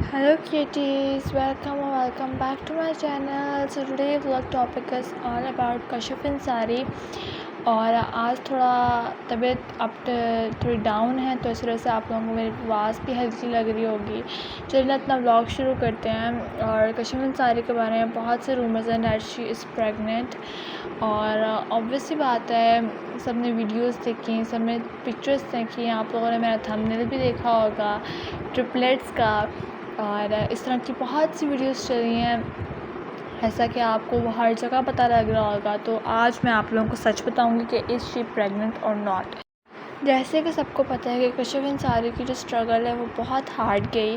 Hello cuties, welcome back to my channel. So today vlog topic is all about Kashif Ansari. और आज थोड़ा तबीयत अब थोड़ी डाउन है, तो इस वजह से आप लोगों को मेरी आवाज़ भी हल्की लग रही होगी। चलिए अपना व्लॉग शुरू करते हैं। और कशिफ अंसारी के बारे में बहुत से रूमर्स हैं दैट शी इज़ प्रेग्नेंट। और ऑब्वियस सी बात है, सब ने वीडियोस देखी, सब ने पिक्चर्स देखी, आप लोगों ने मेरा थंबनेल भी देखा होगा ट्रिपलेट्स का। और इस तरह की बहुत सी वीडियोस चली हैं, ऐसा कि आपको वो हर जगह पता लग रहा होगा। तो आज मैं आप लोगों को सच बताऊंगी कि इज़ शी प्रेग्नेंट और नॉट। जैसे कि सबको पता है कि कशिफ अंसारी की जो स्ट्रगल है वो बहुत हार्ड गई।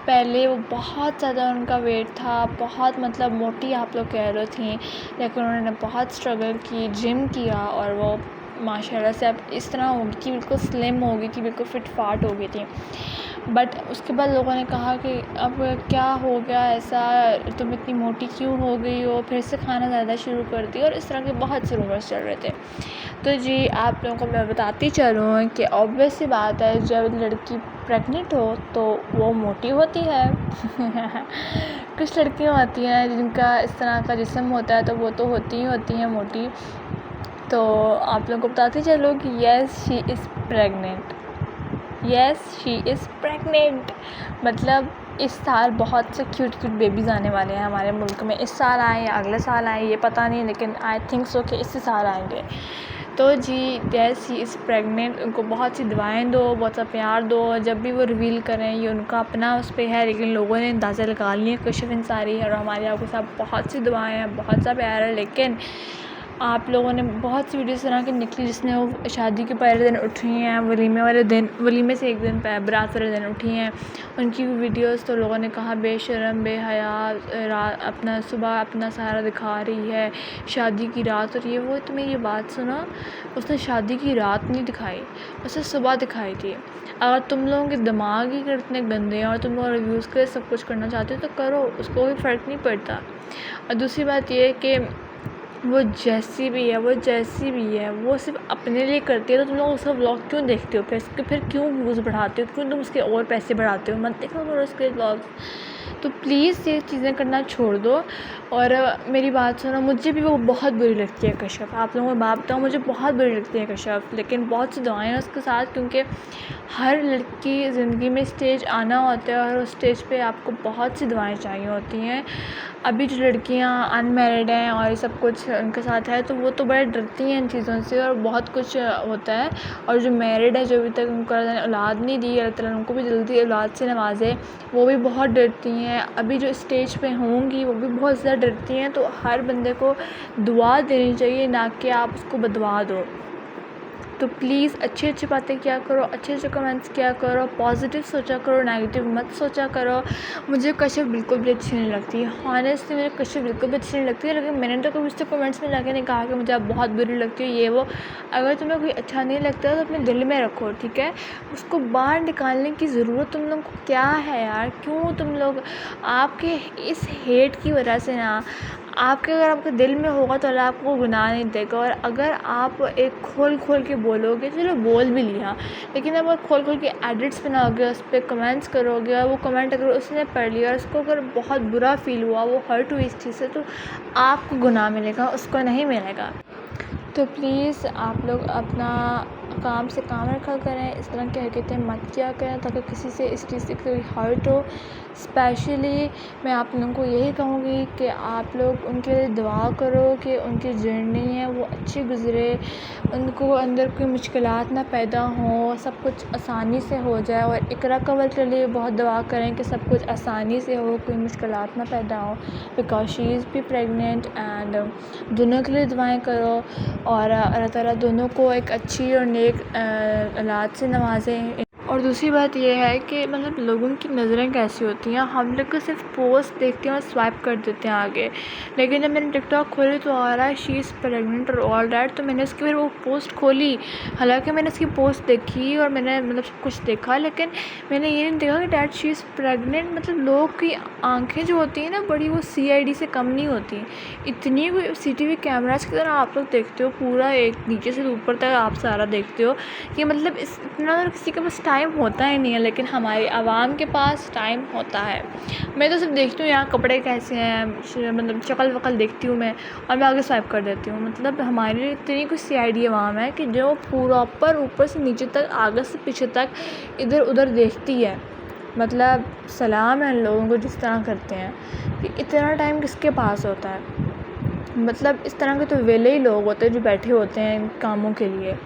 पहले वो बहुत ज़्यादा उनका वेट था, बहुत मतलब मोटी आप लोग कह रहे थी, लेकिन उन्होंने बहुत स्ट्रगल की, जिम किया और वो माशाल्लाह से अब इस तरह होगी कि बिल्कुल स्लिम हो गई थी, बिल्कुल फिट फाट हो गई थी। बट उसके बाद लोगों ने कहा कि अब क्या हो गया ऐसा, तुम इतनी मोटी क्यों हो गई हो, फिर से खाना ज़्यादा शुरू कर दिया, और इस तरह के बहुत से रूमर्स चल रहे थे। तो जी आप लोगों को मैं बताती चलूँ कि ऑब्वियस सी बात है, जब लड़की प्रेग्नेंट हो तो वो मोटी होती है। कुछ लड़कियाँ होती हैं जिनका इस तरह का जिस्म होता है, तो वो तो होती ही होती हैं मोटी। तो आप लोगों को बताती चलो कि yes she is pregnant. Yes she is pregnant. मतलब इस साल बहुत से क्यूट बेबीज़ आने वाले हैं हमारे मुल्क में। इस साल आए या अगले साल आए ये पता नहीं, लेकिन आई थिंक सो कि इसी साल आएंगे। तो जी येस शी इज़ प्रेग्नेंट। उनको बहुत सी दुआएं दो, बहुत सा प्यार दो। जब भी वो रिवील करें ये उनका अपना उस पर है, लेकिन लोगों ने अंदाज़ा लगा लिया कशिफ अंसारी है, और हमारे आपके साथ बहुत सी दुआएं हैं, बहुत सा प्यार है। लेकिन आप लोगों ने बहुत सी वीडियोस बना के निकली जिसने वो शादी के पहले दिन उठी हैं, वलीमे वाले दिन, वलीमे से एक दिन बारात वाले दिन उठी हैं, उनकी वीडियोस। तो लोगों ने कहा बेशरम बेहया, अपना सुबह अपना सहारा दिखा रही है, शादी की रात। और ये वो तुम्हें ये बात सुना, उसने शादी की रात नहीं दिखाई, उसने सुबह दिखाई थी। अगर तुम लोगों के दिमाग ही इतने गंदे हैं और तुम लोग रिव्यूज़ के लिए सब कुछ करना चाहते हो तो करो, उसको कोई फ़र्क नहीं पड़ता। और दूसरी बात ये है कि वो जैसी भी है वो सिर्फ अपने लिए करती है, तो तुम लोग उसका व्लॉग क्यों देखते हो? फिर क्यों व्यूज़ बढ़ाते हो? क्यों तुम उसके और पैसे बढ़ाते हो? मत देखो करो उसके व्लॉग्स। तो प्लीज़ ये चीज़ें करना छोड़ दो। और मेरी बात सुनो, मुझे भी वो बहुत बुरी लगती है कशिफ। आप लोगों को बात बताऊँ, मुझे बहुत बुरी लगती है कशिफ, लेकिन बहुत सी दुआएं हैं उसके साथ, क्योंकि हर लड़की ज़िंदगी में स्टेज आना होता है और उस स्टेज पे आपको बहुत सी दुआएं चाहिए होती हैं। अभी जो लड़कियां अनमैरिड हैं और ये सब कुछ उनके साथ है, तो वो तो बड़े डरती हैं इन चीज़ों से, और बहुत कुछ होता है। और जो मैरिड है, जो अभी तक उनको अल्लाह ने औलाद नहीं दी, अल्लाह ताला उनको भी जल्दी औलाद से नवाजे, वो भी बहुत डरती हैं। अभी जो स्टेज पे होंगी वो भी बहुत ज़्यादा डरती हैं। तो हर बंदे को दुआ देनी चाहिए, ना कि आप उसको बदवा दो। तो प्लीज़ अच्छी अच्छी बातें किया करो, अच्छे अच्छे कमेंट्स किया करो, पॉजिटिव सोचा करो, नेगेटिव मत सोचा करो। मुझे कशिफ बिल्कुल भी अच्छी नहीं लगती, हॉनेस्टली मुझे कशिफ बिल्कुल भी अच्छी नहीं लगती है। लेकिन मैंने तो कभी उससे कमेंट्स में जाके नहीं कहा कि मुझे आप बहुत बुरी लगती है ये वो। अगर तुम्हें कोई अच्छा नहीं लगता तो अपने दिल में रखो, ठीक है? उसको बाहर निकालने की ज़रूरत तुम लोग को क्या है यार? क्यों तुम लोग, आपके इस हेट की वजह से ना, अगर आपके दिल में होगा तो अल्लाह आपको गुनाह नहीं देगा। और अगर आप एक खोल के बोलोगे, चलो बोल भी लिया, लेकिन अब खोल के एडिट्स बनाओगे, उस पर कमेंट्स करोगे, और वो कमेंट अगर उसने पढ़ लिया और उसको अगर बहुत बुरा फील हुआ, वो हर्ट हुई इस चीज़ से, तो आपको गुनाह मिलेगा, उसको नहीं मिलेगा। तो प्लीज़ आप लोग अपना काम से काम रखा करें, इस तरह की हरकतें मत किया करें ताकि किसी से इस चीज़ से कोई हर्ट हो। स्पेशली मैं आप लोगों को यही कहूँगी कि आप लोग उनके लिए दुआ करो कि उनकी जर्नी है वो अच्छी गुज़रे, उनको अंदर कोई मुश्किलात ना पैदा हो, सब कुछ आसानी से हो जाए। और इकरा कवल के लिए बहुत दुआ करें कि सब कुछ आसानी से हो, कोई मुश्किलात ना पैदा हो, बिकॉज शी इज़ भी प्रेग्नेंट। एंड दोनों के लिए दुआएं करो, और अल्लाह ताला दोनों को एक अच्छी और नेक औलाद से नवाजें। और दूसरी बात यह है कि मतलब लोगों की नज़रें कैसी होती हैं, हम लोग को सिर्फ पोस्ट देखते हैं और स्वाइप कर देते हैं आगे। लेकिन जब मैंने टिकटॉक खोली तो आ रहा है शी इज़ प्रेग्नेंट और ऑल दैट, तो मैंने उसकी फिर वो पोस्ट खोली। हालांकि मैंने उसकी पोस्ट देखी और मैंने मतलब सब कुछ देखा, लेकिन मैंने ये नहीं देखा कि डैट शी इज़ प्रेग्नेंट। मतलब लोगों की आँखें जो होती हैं ना बड़ी, वो CID से कम नहीं होती। इतनी CCTV कैमराज की तरह आप लोग देखते हो, पूरा एक नीचे से ऊपर तक आप सारा देखते हो कि मतलब इतना किसी के पास टाइम टाइम होता ही नहीं है, लेकिन हमारी आवाम के पास टाइम होता है। मैं तो सिर्फ देखती हूँ यहाँ कपड़े कैसे हैं, मतलब शक्ल वक्ल देखती हूँ मैं, और मैं आगे स्वाइप कर देती हूँ। मतलब हमारी इतनी कुछ CID आवाम है कि जो प्रॉपर ऊपर से नीचे तक, आगे से पीछे तक, इधर उधर देखती है। मतलब सलाम है उन लोगों को जिस तरह करते हैं कि इतना टाइम किसके पास होता है। मतलब इस तरह के तो वेले ही लोग होते हैं जो बैठे होते हैं इन कामों के लिए।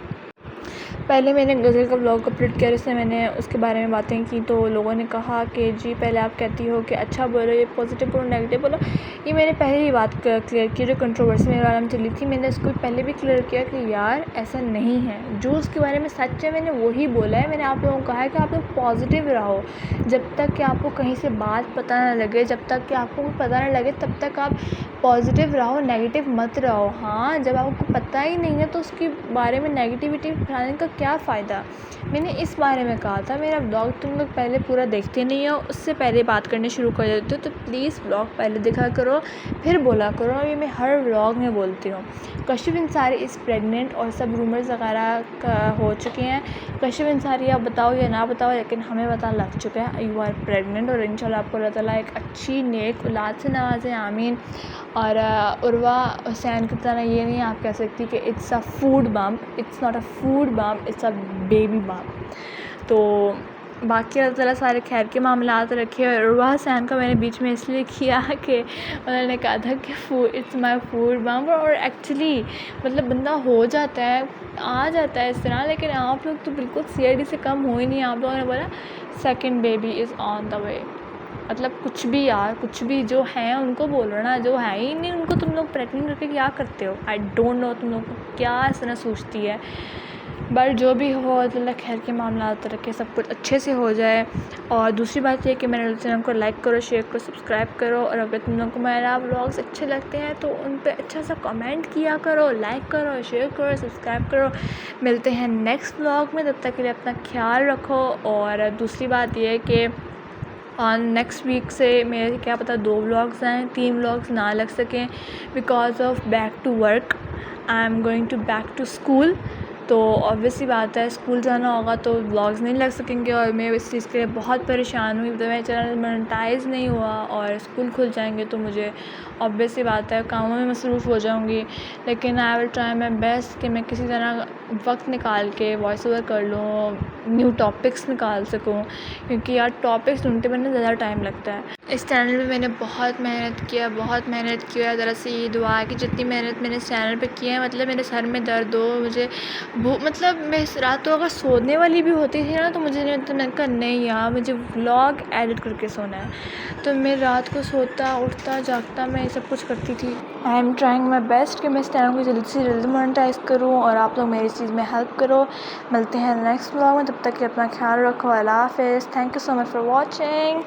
पहले मैंने गज़ल का ब्लॉग अपलोड किया, जिससे मैंने उसके बारे में बातें की, तो लोगों ने कहा कि जी पहले आप कहती हो कि अच्छा बोलो, ये पॉजिटिव बोलो, नेगेटिव बोलो। ये मैंने पहले ही बात क्लियर की, जो कंट्रोवर्सी मेरे बारे में चली थी, मैंने उसको पहले भी क्लियर किया कि यार ऐसा नहीं है, जो उसके बारे में सच है मैंने वही बोला है। मैंने आप लोगों को कहा है कि आप लोग पॉजिटिव रहो, जब तक कि आपको कहीं से बात पता ना लगे, जब तक कि आपको कुछ पता ना लगे, तब तक आप पॉजिटिव रहो, नेगेटिव मत रहो। हाँ, जब आपको पता ही नहीं है तो उसके बारे में नेगेटिविटी फैलाने का क्या फ़ायदा। मैंने इस बारे में कहा था। मेरा ब्लॉग तुम लोग पहले पूरा देखते नहीं हो, उससे पहले बात करनी शुरू कर देते हो, तो प्लीज़ ब्लॉग पहले देखा करो, फिर बोला करो। ये मैं हर व्लॉग में बोलती हूँ। कशिफ अंसारी इज़ प्रेग्नेंट और सब रूमर्स वगैरह हो चुके हैं। कशिफ अंसारी आप बताओ या ना बताओ, लेकिन हमें पता लग चुका है यू आर प्रेग्नेंट, और इंशाल्लाह आपको अल्लाह ताला एक अच्छी नेक औलाद से नवाज़े, आमीन। और उर्वा हुसैन की तरह ये नहीं आप कह सकती कि it's a food bump, it's not a food bump, it's a baby bump. तो बाकी अल्लाह ताला सारे खैर के मामलात रखे। और उर्वा हुसैन का मैंने बीच में इसलिए किया कि उन्होंने कहा था कि इट्स माई फूड बम्प, और एक्चुअली मतलब बंदा हो जाता है, आ जाता है इस तरह। लेकिन आप लोग तो बिल्कुल CID से कम हो ही नहीं। आप लोगों ने बोला second baby is on the way. मतलब कुछ भी यार, कुछ भी, जो हैं उनको बोलो ना, जो है ही नहीं उनको तुम लोग प्रेग्नेंट करके क्या करते हो। आई डोंट नो तुम लोग को क्या इस तरह सोचती है। बट जो भी हो, अल्लाह खैर के मामला रखे, सब कुछ अच्छे से हो जाए। और दूसरी बात ये कि मेरे चैनल को लाइक करो, शेयर करो, सब्सक्राइब करो। और अगर तुम लोग को मेरा व्लॉग्स अच्छे लगते हैं तो उन पे अच्छा सा कमेंट किया करो, लाइक करो, शेयर करो, सब्सक्राइब करो। मिलते हैं नेक्स्ट व्लॉग में, तब तक के लिए अपना ख्याल रखो। और दूसरी बात ये है कि नेक्स्ट वीक से मेरे क्या पता 2 व्लॉग्स आएँ, 3 व्लॉग्स ना लग सकें, because of back to work. I am going to back to school. तो ऑब्वियसली बात है, स्कूल जाना होगा तो व्लॉग्स नहीं लग सकेंगे, और मैं इस चीज़ के लिए बहुत परेशान हुई। तो मेरा चैनल मोनेटाइज नहीं हुआ, और स्कूल खुल जाएंगे तो मुझे ऑब्वियसली बात है कामों में मसरूफ़ हो जाऊंगी। लेकिन I will try my best कि मैं किसी तरह वक्त निकाल के वॉइस ओवर कर लूँ, न्यू टॉपिक्स निकाल सकूँ, क्योंकि यार टॉपिक्स ढूंढते बनने ज़्यादा टाइम लगता है। इस चैनल पे मैंने बहुत मेहनत किया है। दरअसल ये दुआ है कि जितनी मेहनत मैंने इस चैनल पे की है, मतलब मेरे सर में दर्द हो, मुझे मतलब मैं इस रात तो अगर सोने वाली भी होती थी ना, तो मुझे नहीं, तो मैंने कहा नहीं यार, मुझे व्लॉग एडिट करके सोना है। तो मैं रात को सोता उठता जागता मैं ये सब कुछ करती थी। I am trying my best कि मैं इस चैनल को जल्द से जल्द मोनेटाइज करूँ, और आप लोग मेरी इस चीज़ में हेल्प करो। मिलते हैं नेक्स्ट व्लॉग में, तब तक कि अपना ख्याल रखो। अल्लाह हाफ़िज़। Thank you so much for watching.